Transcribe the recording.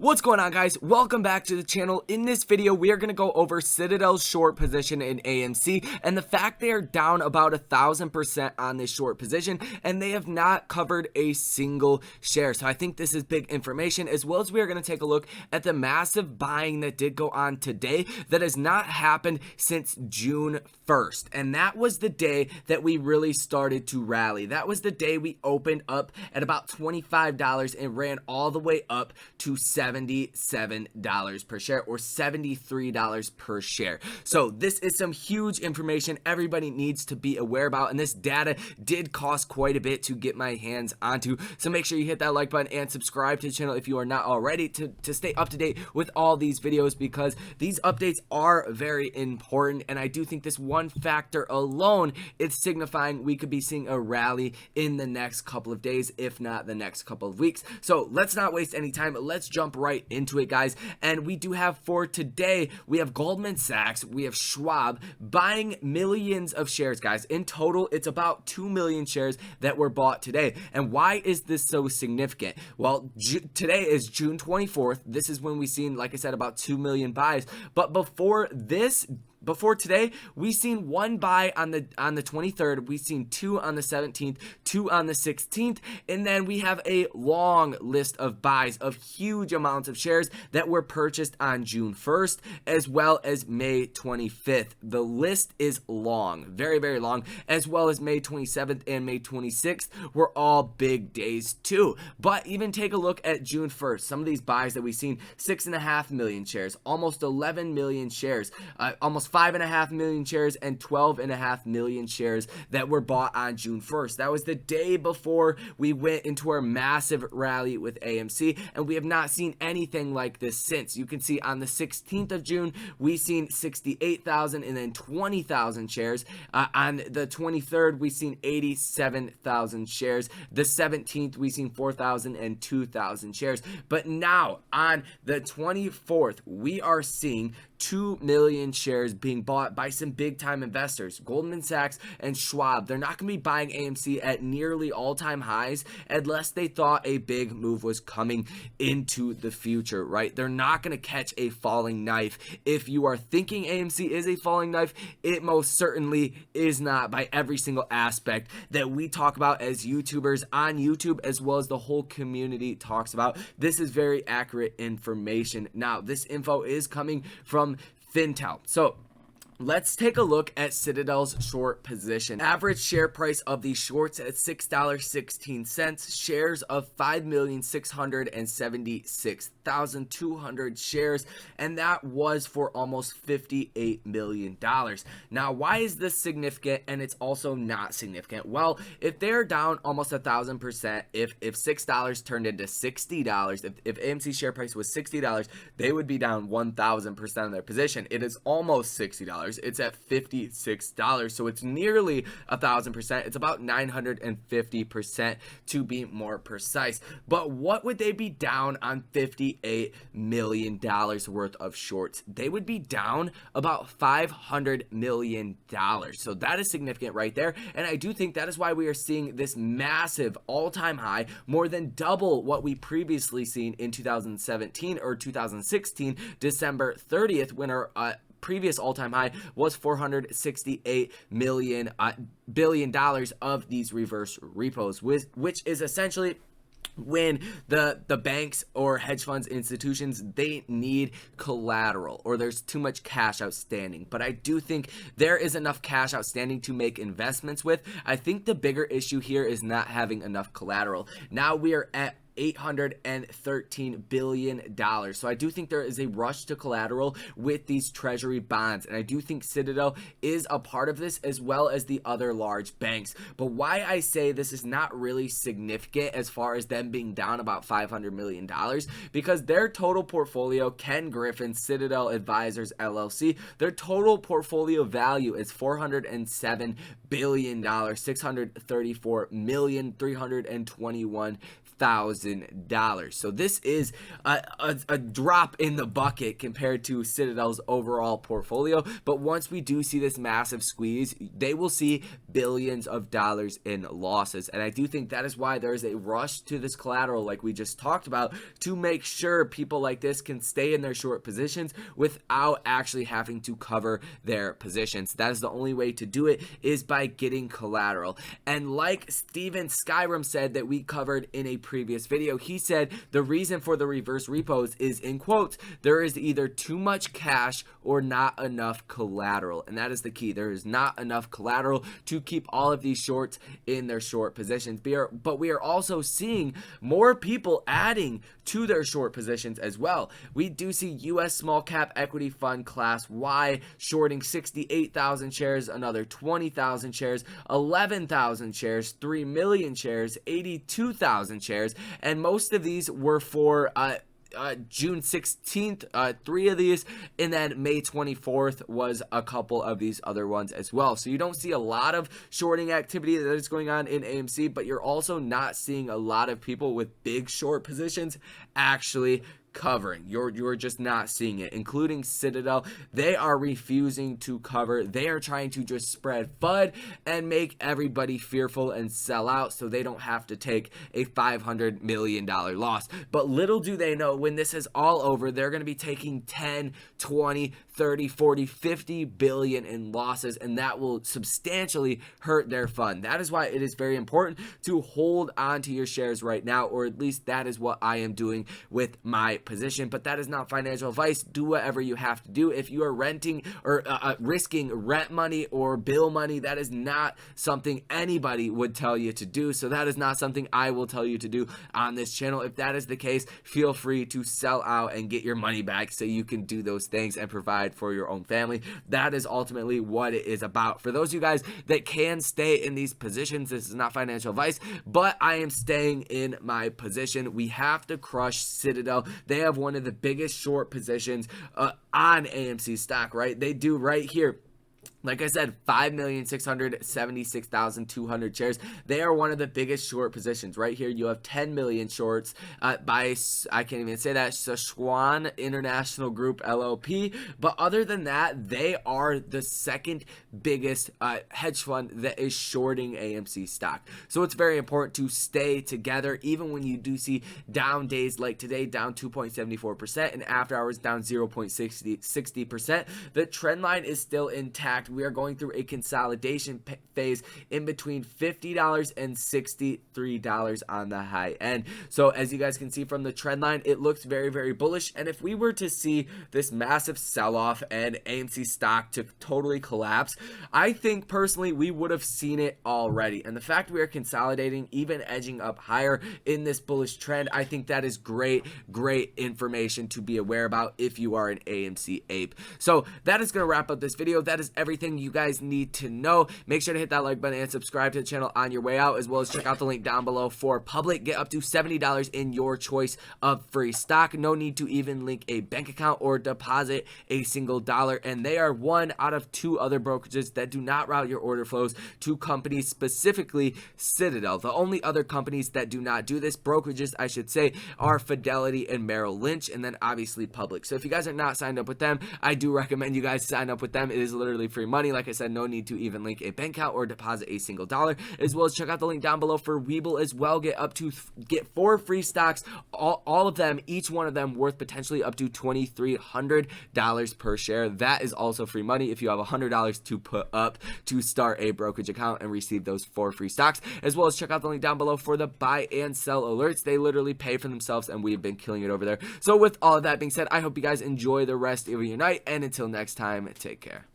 What's going on, guys? Welcome back to the channel. In this video, we are going to go over Citadel's short position in AMC and the fact they are down about 1,000% on this short position and they have not covered a single share. So I think this is big information, as well as we are going to take a look at the massive buying that did go on today that has not happened since June 1st. And that was the day that we really started to rally. That was the day we opened up at about $25 and ran all the way up to $77 per share, or $73 per share. So this is some huge information everybody needs to be aware about, and this data did cost quite a bit to get my hands onto. So make sure you hit that like button and subscribe to the channel if you are not already, to stay up to date with all these videos, because these updates are very important. And I do think this one factor alone is signifying we could be seeing a rally in the next couple of days, if not the next couple of weeks. So let's not waste any time. Let's jump right into it, guys. And we do have, for today, we have Goldman Sachs, we have Schwab buying millions of shares, guys. In total, it's about 2 million shares that were bought today. And why is this so significant? Well, today is June 24th. This is when we've seen, like I said, about 2 million buys. But before today, we seen one buy on the 23rd, we seen two on the 17th, two on the 16th, and then we have a long list of buys of huge amounts of shares that were purchased on June 1st as well as May 25th. The list is long, very, very long, as well as May 27th and May 26th were all big days too. But even take a look at June 1st, some of these buys that we've seen: 6.5 million shares, almost 11 million shares, almost 5.5 million shares, and 12.5 million shares that were bought on June 1st. That was the day before we went into our massive rally with AMC, and we have not seen anything like this since. You can see on the 16th of June, we seen 68,000 and then 20,000 shares. On the 23rd, we seen 87,000 shares. The 17th, we seen 4,000 and 2,000 shares. But now on the 24th, we are seeing 2 million shares being bought by some big time investors, Goldman Sachs and Schwab. They're not going to be buying AMC at nearly all-time highs unless they thought a big move was coming into the future, right? They're not going to catch a falling knife. If you are thinking AMC is a falling knife, it most certainly is not, by every single aspect that we talk about as YouTubers on YouTube, as well as the whole community talks about. This is very accurate information. Now, this info is coming from Fintel. So let's take a look at Citadel's short position. Average share price of these shorts at $6.16. Shares of 5,676,200 shares, and that was for almost $58 million. Now, why is this significant and it's also not significant? Well, if they're down almost 1,000%, if $6 turned into $60, if AMC share price was $60, they would be down 1,000% of their position. It is almost $60. It's at $56, so it's nearly 1,000%. It's about 950% to be more precise. But what would they be down on $58 million worth of shorts? They would be down about $500 million. So that is significant right there. And I do think that is why we are seeing this massive all-time high, more than double what we previously seen in 2017 or 2016, December 30th, when our previous all-time high was $468 billion of these reverse repos, which is essentially when the banks or hedge funds, institutions, they need collateral, or there's too much cash outstanding. But I do think there is enough cash outstanding to make investments with. I think the bigger issue here is not having enough collateral. Now we are at $813 billion. So I do think there is a rush to collateral with these treasury bonds, and I do think Citadel is a part of this, as well as the other large banks. But why I say this is not really significant as far as them being down about $500 million, because their total portfolio, Ken Griffin, Citadel Advisors LLC, their total portfolio value is $407 billion, $634,321,000 $1,000. So this is a drop in the bucket compared to Citadel's overall portfolio. But once we do see this massive squeeze, they will see billions of dollars in losses. And I do think that is why there is a rush to this collateral, like we just talked about, to make sure people like this can stay in their short positions without actually having to cover their positions. That is the only way to do it, is by getting collateral. And like Steven Skyrim said that we covered in a previous video, he said the reason for the reverse repos is, in quotes, there is either too much cash or not enough collateral. And that is the key. There is not enough collateral to keep all of these shorts in their short positions. But we are also seeing more people adding to their short positions as well. We do see US small cap equity fund class Y shorting 68,000 shares, another 20,000 shares, 11,000 shares, 3 million shares, 82,000 shares, and most of these were for June 16th, 3 of these, and then May 24th was a couple of these other ones as well. So you don't see a lot of shorting activity that is going on in AMC, but you're also not seeing a lot of people with big short positions actually covering. You're just not seeing it, including Citadel. They are refusing to cover. They are trying to just spread FUD and make everybody fearful and sell out so they don't have to take a $500 million loss. But little do they know, when this is all over, they're going to be taking 10, 20, 30, 40, 50 billion in losses, and that will substantially hurt their fund. That is why it is very important to hold on to your shares right now, or at least that is what I am doing with my position. But that is not financial advice. Do whatever you have to do. If you are renting or risking rent money or bill money, that is not something anybody would tell you to do. So that is not something I will tell you to do on this channel. If that is the case, feel free to sell out and get your money back so you can do those things and provide for your own family. That is ultimately what it is about. For those of you guys that can stay in these positions, this is not financial advice, but I am staying in my position. We have to crush Citadel. They have one of the biggest short positions on AMC stock, right? They do right here. Like I said, 5,676,200 shares. They are one of the biggest short positions. Right here, you have 10 million shorts by, I can't even say that, Sichuan International Group LLP. But other than that, they are the second biggest hedge fund that is shorting AMC stock. So it's very important to stay together, even when you do see down days like today, down 2.74%, and after hours down 0.60%. The trend line is still intact. We are going through a consolidation phase in between $50 and $63 on the high end. So as you guys can see from the trend line, it looks very, very bullish. And if we were to see this massive sell-off and AMC stock to totally collapse, I think personally we would have seen it already. And the fact we are consolidating, even edging up higher in this bullish trend, I think that is great information to be aware about if you are an AMC ape. So that is going to wrap up this video. That is everything you guys need to know. Make sure to hit that like button and subscribe to the channel on your way out, as well as check out the link down below for public. Get up to $70 in your choice of free stock. No need to even link a bank account or deposit a single dollar. And they are one out of 2 other brokerages that do not route your order flows to companies, specifically Citadel. The only other companies that do not do this, brokerages I should say, are Fidelity and Merrill Lynch, and then obviously Public. So if you guys are not signed up with them, I do recommend you guys sign up with them. It is literally free money. Like I said, no need to even link a bank account or deposit a single dollar, as well as check out the link down below for Webull as well. Get 4 free stocks, all of them, each one of them worth potentially up to $2,300 per share. That is also free money if you have $100 to put up to start a brokerage account and receive those 4 free stocks, as well as check out the link down below for the buy and sell alerts. They literally pay for themselves, and we've been killing it over there. So with all of that being said, I hope you guys enjoy the rest of your night, and until next time, take care.